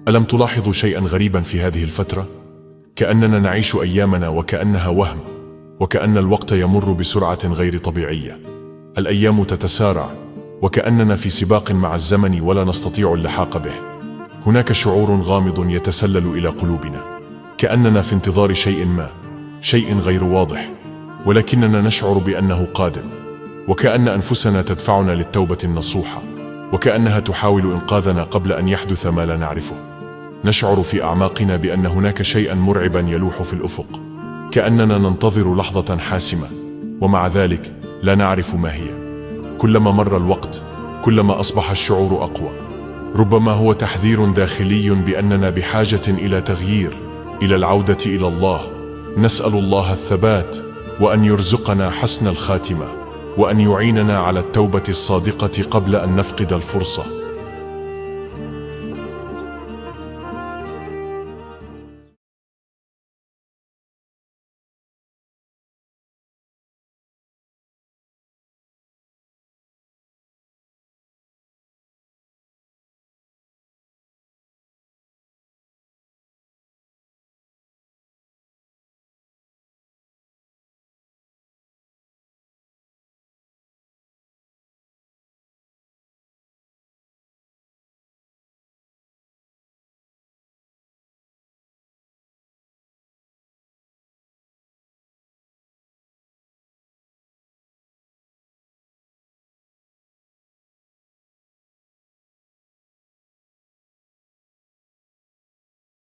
ألم تلاحظوا شيئا غريبا في هذه الفترة؟ كأننا نعيش أيامنا وكأنها وهم، وكأن الوقت يمر بسرعة غير طبيعية. الأيام تتسارع، وكأننا في سباق مع الزمن ولا نستطيع اللحاق به. هناك شعور غامض يتسلل إلى قلوبنا، كأننا في انتظار شيء ما، شيء غير واضح، ولكننا نشعر بأنه قادم، وكأن أنفسنا تدفعنا للتوبة النصوحة، وكأنها تحاول إنقاذنا قبل أن يحدث ما لا نعرفه. نشعر في أعماقنا بأن هناك شيئا مرعبا يلوح في الأفق، كأننا ننتظر لحظة حاسمة، ومع ذلك لا نعرف ما هي. كلما مر الوقت كلما أصبح الشعور أقوى. ربما هو تحذير داخلي بأننا بحاجة إلى تغيير، إلى العودة إلى الله. نسأل الله الثبات، وأن يرزقنا حسن الخاتمة، وأن يعيننا على التوبة الصادقة قبل أن نفقد الفرصة.